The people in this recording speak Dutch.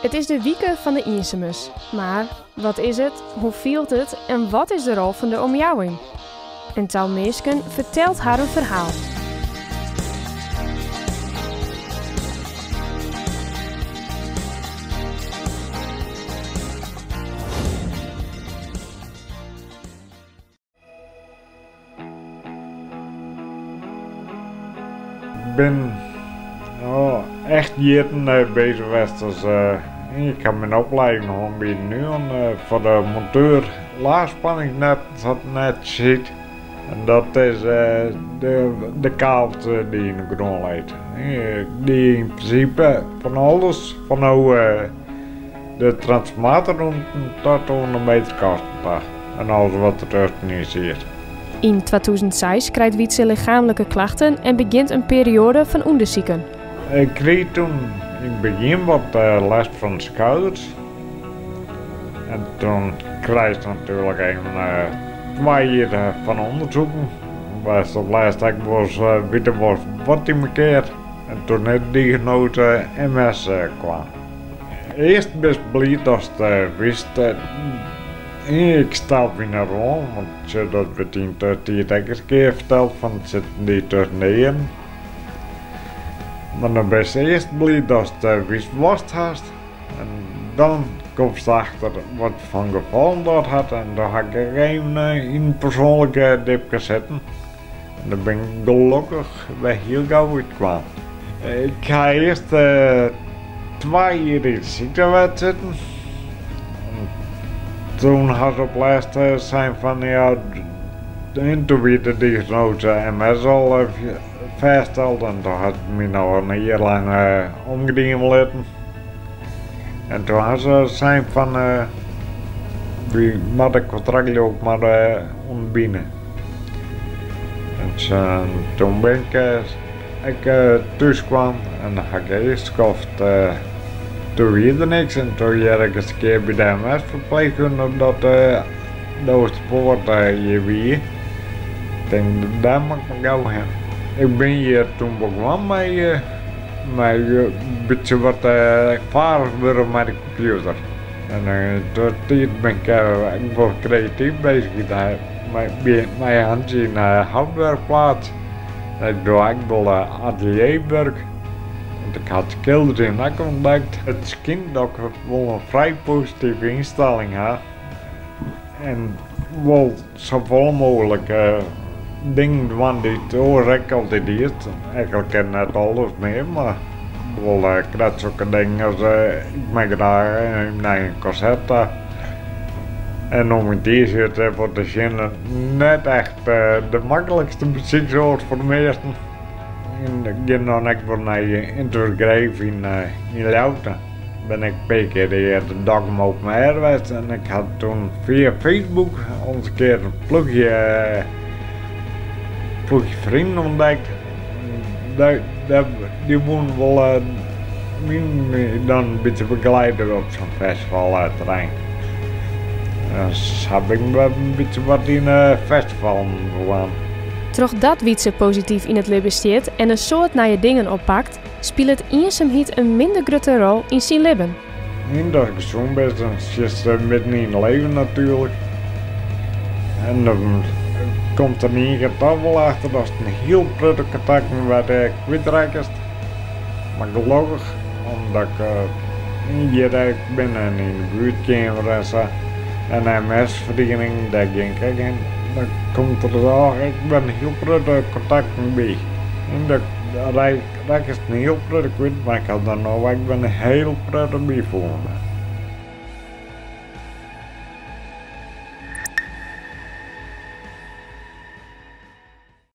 Het is de wieke van de Iersemus. Maar wat is het, hoe voelt het en wat is de rol van de omjouwing? Een tal meesken vertelt haar een verhaal. Ik ben echt jaren bezig geweest. Dus, ik heb mijn opleiding nog een nu voor de monteur laagspanningsnet net ziet. En dat is de kabels die in de grond leidt. Die in principe van alles, van hoe de transformator tot 100 meter kosten. En alles wat er tussenin zit. In 2006 krijgt Wietse lichamelijke klachten en begint een periode van onderzoeken. Ik kreeg toen in het begin wat last van de schouders. En toen krijg je natuurlijk even 2 jaar van onderzoeken. Was het laatst dat ik weten was wat in elkaar. En toen net de diagnose MS kwam. Eerst best blij dat ze wist. Ik sta weer rond, want dat werd in die dekkers keer verteld van het zit niet tussenin. Maar dan ben je eerst blij dat ze wist wat het had. En dan komt ze achter wat van gevallen dat had en dan had ik er even in een persoonlijke dip zitten. En dan ben ik gelukkig bij heel gauw uitkwam. Ik ga eerst 2 jaar in de ziektewet zitten. Toen had ze op laatst zijn van ja, toen werd de diagnose MS al vastgesteld en toen had ik me nog een jaar lang omgediend laten. En toen had ze zijn van wie moet ik contract ook maar ontbinden. En toen ben ik thuis kwam en dan had ik eerst gekocht. Toen weer niks en toen had ik eens een keer bij de MS verpleegkundige dat het spoort je weer. Ik denk, daar moet ik maar gauw heen. Ik ben hier toen begonnen met een beetje wat vaardig worden met de computer. En door die ben ik word creatief bezig met mijn handje in de houtwerkplaats. Ik doe ook wel atelierwerk. Ik had schilderen in ook ontdekt. Het schijnt dat ik wel een vrij positieve instelling had. En wel zoveel mogelijk dingen van die ik altijd eerst. Eigenlijk ken net alles meer, maar wel ik krijg zulke dingen als ik maak daar een eigen corset. En om het t-shirt voor de zinnen net echt de makkelijkste muzieksoort voor de meesten. Ik ging dan ook voor naar Intergrave in Leeuwarden. Ben ik een keer de dag op mijn her geweest en ik had toen via Facebook ons een keer een plugje vrienden ontdekt. Die wonen wel dan een beetje begeleiden op zo'n festival terrein. Dus heb ik een beetje wat in festival gedaan. Troch dat Wietse positief in het leven staat en een soort nieuwe dingen oppakt, speelt het eenzaamheid een minder grote rol in zijn leven. Minder gezond ben, dan zit je midden in het leven natuurlijk. En dan komt er niet getafel achter dat het een heel prettig contact met de kwijtraak is. Maar gelukkig, omdat ik hier ben en in de buurtkamer en zo, en MS-vereniging, daar ging ik in. Dan komt er zo, ik ben heel prettig contact mee. En dat is een heel prettig kwijt, maar ik had dan nog, ik ben heel prettig bij voor me.